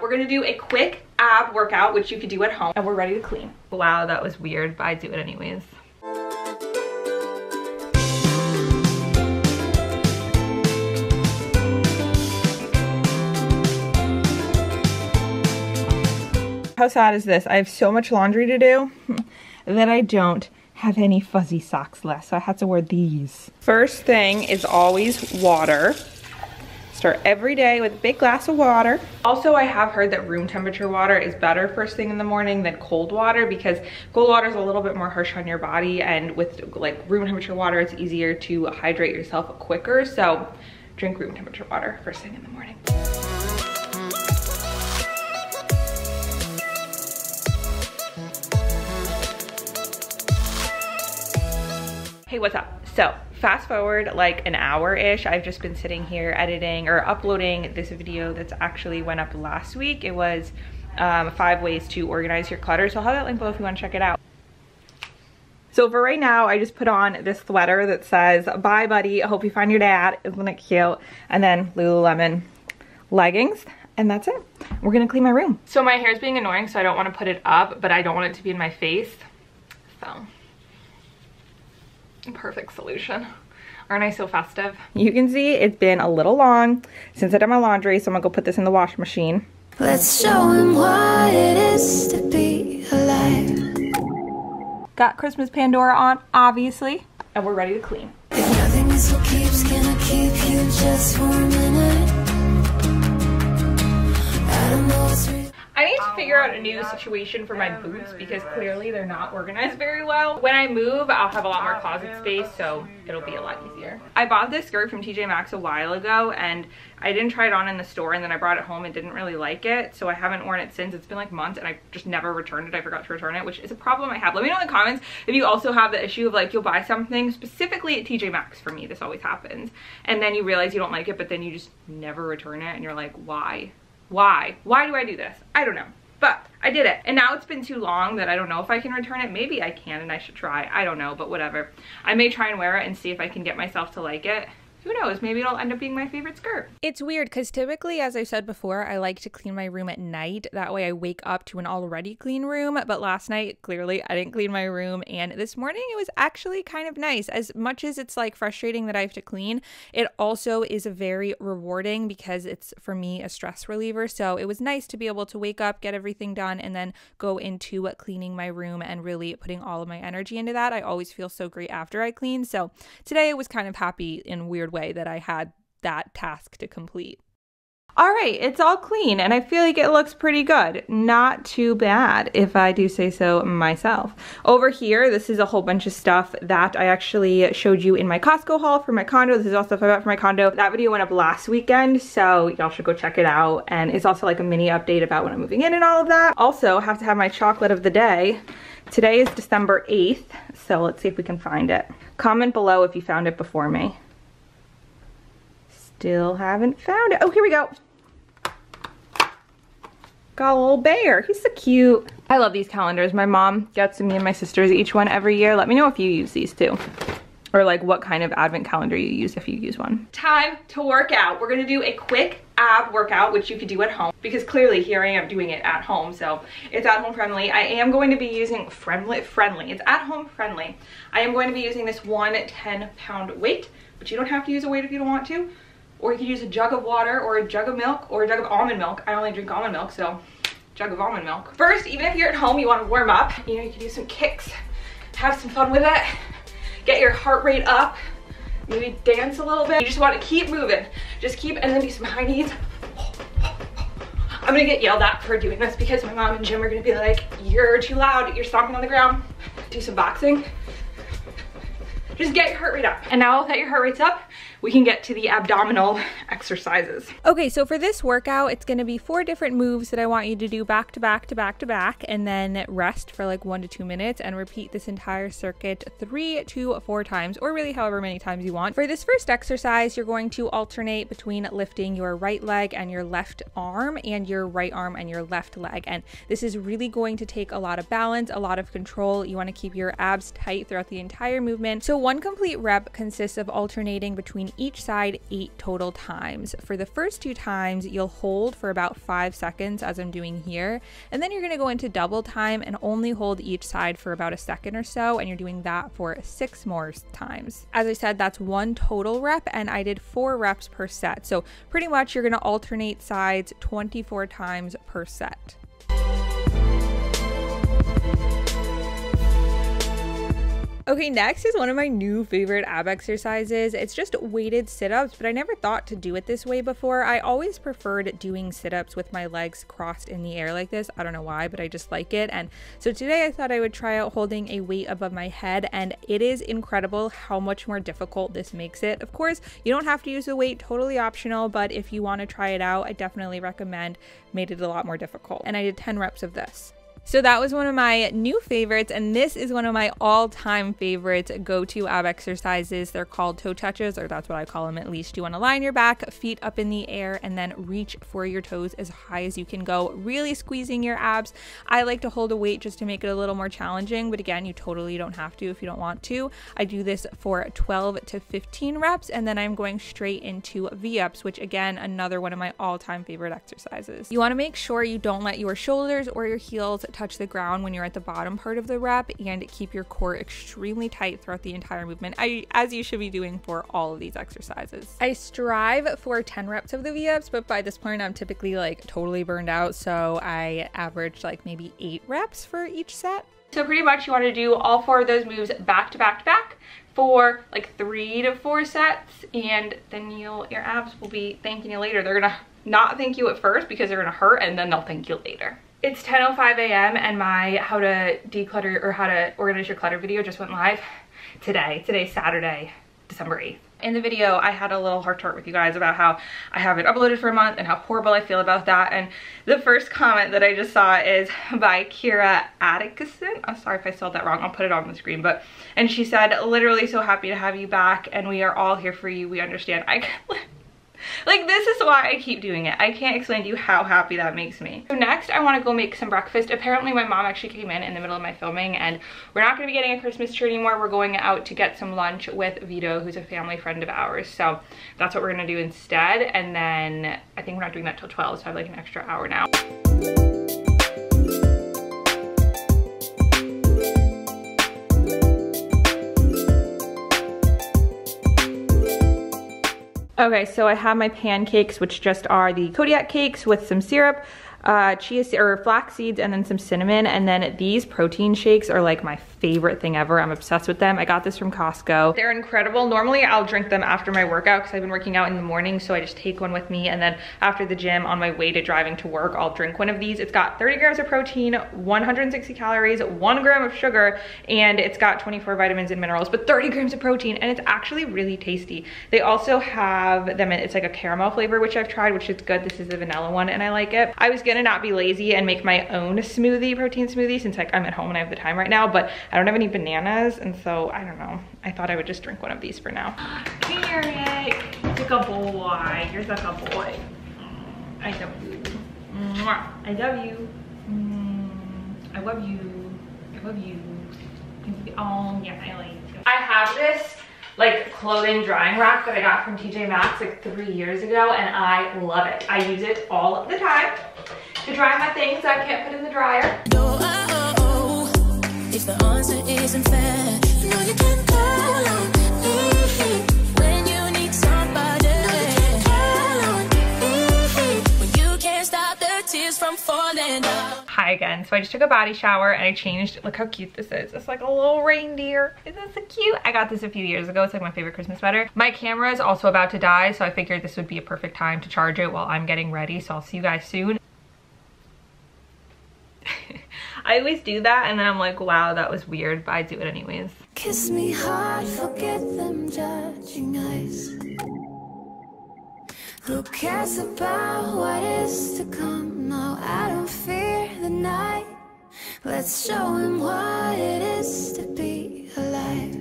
We're gonna do a quick ab workout, which you could do at home, and we're ready to clean. Wow, that was weird, but I do it anyways. How sad is this? I have so much laundry to do that I don't have any fuzzy socks left, so I had to wear these. First thing is always water. Start every day with a big glass of water. Also, I have heard that room temperature water is better first thing in the morning than cold water, because cold water is a little bit more harsh on your body, and with like room temperature water, it's easier to hydrate yourself quicker. So drink room temperature water first thing in the morning. Hey, what's up? So fast forward like an hour-ish, I've just been sitting here editing or uploading this video that's actually went up last week. It was 5 ways to organize your clutter. So I'll have that link below if you want to check it out. So for right now, I just put on this sweater that says, "Bye buddy, I hope you find your dad." Isn't it cute? And then Lululemon leggings. And that's it. We're gonna clean my room. So my hair's being annoying, so I don't want to put it up, but I don't want it to be in my face. So perfect solution. Aren't I so festive? You can see it's been a little long since I did my laundry, so I'm gonna go put this in the wash machine. Let's show him what it is to be alive. Got Christmas Pandora on, obviously, and we're ready to clean. If nothing is what keeps, can I keep you just for a minute? I don't know what's real. I need to figure out a new situation for my boots because clearly they're not organized very well. When I move, I'll have a lot more closet space, so it'll be a lot easier. I bought this skirt from TJ Maxx a while ago, and I didn't try it on in the store, and then I brought it home and didn't really like it, so I haven't worn it since. It's been like months, and I just never returned it. I forgot to return it, which is a problem I have. Let me know in the comments if you also have the issue of like you'll buy something specifically at TJ Maxx. For me, this always happens, and then you realize you don't like it, but then you just never return it, and you're like, why? Why do I do this? I don't know. But I did it, and now it's been too long that I don't know if I can return it. Maybe I can, and I should try. I don't know, but whatever. I may try and wear it and see if I can get myself to like it. Who knows, maybe it'll end up being my favorite skirt. It's weird because typically, as I said before, I like to clean my room at night. That way I wake up to an already clean room. But last night, clearly, I didn't clean my room. And this morning, it was actually kind of nice. As much as it's like frustrating that I have to clean, it also is very rewarding because it's, for me, a stress reliever. So it was nice to be able to wake up, get everything done, and then go into cleaning my room and really putting all of my energy into that. I always feel so great after I clean. So today I was kind of happy in a weird way that I had that task to complete. All right, it's all clean and I feel like it looks pretty good. Not too bad if I do say so myself. Over here, this is a whole bunch of stuff that I actually showed you in my Costco haul for my condo. This is all stuff I got for my condo. That video went up last weekend, so y'all should go check it out. And it's also like a mini update about when I'm moving in and all of that. Also, have to have my chocolate of the day. Today is December 8th, so let's see if we can find it. Comment below if you found it before me. Still haven't found it. Oh, here we go. Got a little bear. He's so cute. I love these calendars. My mom gets me and my sisters each one every year. Let me know if you use these too. Or like what kind of advent calendar you use if you use one. Time to work out. We're gonna do a quick ab workout, which you could do at home, because clearly here I am doing it at home, so it's at home friendly. I am going to be using friendly. It's at home friendly. I am going to be using this 1 10-pound weight, but you don't have to use a weight if you don't want to. Or you could use a jug of water or a jug of milk or a jug of almond milk. I only drink almond milk, so jug of almond milk. First, even if you're at home, you want to warm up. You know, you can do some kicks, have some fun with it, get your heart rate up, maybe dance a little bit. You just want to keep moving. Just keep, and then do some high knees. I'm gonna get yelled at for doing this because my mom and Jim are gonna be like, you're too loud, you're stomping on the ground. Do some boxing. Just get your heart rate up. And now that your heart rate's up, we can get to the abdominal exercises. Okay, so for this workout, it's gonna be 4 different moves that I want you to do back to back to back to back, and then rest for like 1 to 2 minutes and repeat this entire circuit 3 to 4 times, or really however many times you want. For this first exercise, you're going to alternate between lifting your right leg and your left arm, and your right arm and your left leg. And this is really going to take a lot of balance, a lot of control. You wanna keep your abs tight throughout the entire movement. So 1 complete rep consists of alternating between each side 8 total times. For the first 2 times, you'll hold for about 5 seconds as I'm doing here, and then you're gonna go into double time and only hold each side for about a second or so, and you're doing that for 6 more times. As I said, that's 1 total rep, and I did 4 reps per set. So pretty much you're gonna alternate sides 24 times per set. Okay, next is one of my new favorite ab exercises. It's just weighted sit-ups, but I never thought to do it this way before. I always preferred doing sit-ups with my legs crossed in the air like this. I don't know why, but I just like it. And so today I thought I would try out holding a weight above my head, and it is incredible how much more difficult this makes it. Of course, you don't have to use a weight, totally optional, but if you want to try it out, I definitely recommend. Made it a lot more difficult. And I did 10 reps of this. So that was one of my new favorites, and this is one of my all-time favorites go-to ab exercises. They're called toe touches, or that's what I call them at least. You want to lie on your back, feet up in the air, and then reach for your toes as high as you can go, really squeezing your abs. I like to hold a weight just to make it a little more challenging, but again, you totally don't have to if you don't want to. I do this for 12 to 15 reps, and then I'm going straight into V-ups, which again, another one of my all-time favorite exercises. You want to make sure you don't let your shoulders or your heels touch the ground when you're at the bottom part of the rep, and keep your core extremely tight throughout the entire movement, as you should be doing for all of these exercises. I strive for 10 reps of the V-ups, but by this point I'm typically like totally burned out, so I averaged like maybe 8 reps for each set. So pretty much you want to do all 4 of those moves back to back to back for like 3 to 4 sets, and then your abs will be thanking you later. They're gonna not thank you at first because they're gonna hurt, and then they'll thank you later. It's 10:05 a.m. and my how to declutter or how to organize your clutter video just went live today. Today's Saturday, December 8th. In the video, I had a little heart-to-heart with you guys about how I haven't uploaded for a month and how horrible I feel about that. And the first comment that I just saw is by Kira Atkinson. I'm sorry if I spelled that wrong. I'll put it on the screen. And she said, literally so happy to have you back, and we are all here for you. We understand. Like, this is why I keep doing it. I can't explain to you how happy that makes me. So next, I want to go make some breakfast. Apparently, my mom actually came in the middle of my filming, and we're not going to be getting a Christmas tree anymore. We're going out to get some lunch with Vito, who's a family friend of ours. So that's what we're going to do instead. And then I think we're not doing that till 12, so I have like an extra hour now. Okay, so I have my pancakes, which just are the Kodiak cakes with some syrup, flax seeds, and then some cinnamon. And then these protein shakes are like my favorite thing ever. I'm obsessed with them. I got this from Costco. They're incredible. Normally I'll drink them after my workout because I've been working out in the morning, so I just take one with me, and then after the gym on my way to driving to work, I'll drink one of these. It's got 30 grams of protein, 160 calories, 1 gram of sugar, and it's got 24 vitamins and minerals, but 30 grams of protein, and it's actually really tasty. They also have them in, it's like a caramel flavor, which I've tried, which is good. This is the vanilla one, and I like it. I was gonna not be lazy and make my own smoothie, protein smoothie, since like I'm at home and I have the time right now, but I don't have any bananas, and so I don't know. I thought I would just drink one of these for now. Here, Nick. It's like a boy. You're like a boy. I love you. I love you. I love you. I love you. Oh, yeah, I like you. I have this like clothing drying rack that I got from TJ Maxx like 3 years ago, and I love it. I use it all of the time to dry my things that I can't put in the dryer. If the answer isn't fair, you know you can call on me when you need somebody. When you can't stop the tears from falling down. Hi again. So I just took a body shower and I changed. Look how cute this is. It's like a little reindeer. Isn't this so cute? I got this a few years ago. It's like my favorite Christmas sweater. My camera is also about to die, so I figured this would be a perfect time to charge it while I'm getting ready. So I'll see you guys soon. I always do that and then I'm like, wow, that was weird, but I do it anyways. Kiss me hard, forget them judging eyes. Who cares about what is to come? No, I don't fear the night. Let's show him what it is to be alive.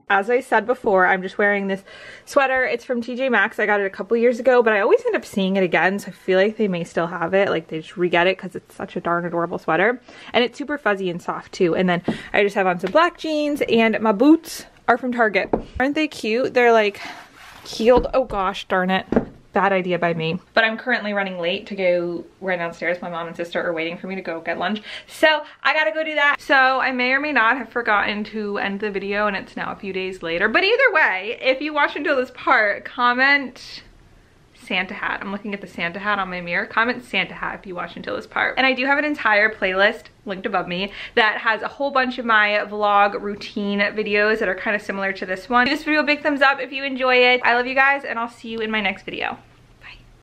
As I said before, I'm just wearing this sweater. It's from TJ Maxx. I got it a couple years ago, but I always end up seeing it again, so I feel like they may still have it. Like, they just re-get it because it's such a darn adorable sweater. And it's super fuzzy and soft, too. And then I just have on some black jeans, and my boots are from Target. Aren't they cute? They're like healed. Oh gosh, darn it. Bad idea by me. But I'm currently running late to go run downstairs. My mom and sister are waiting for me to go get lunch. So I gotta go do that. So I may or may not have forgotten to end the video and it's now a few days later. But either way, if you watch until this part, comment Santa hat. I'm looking at the Santa hat on my mirror. Comment Santa hat if you watch until this part. And I do have an entire playlist linked above me that has a whole bunch of my vlog routine videos that are kind of similar to this one. Give this video a big thumbs up if you enjoy it. I love you guys and I'll see you in my next video.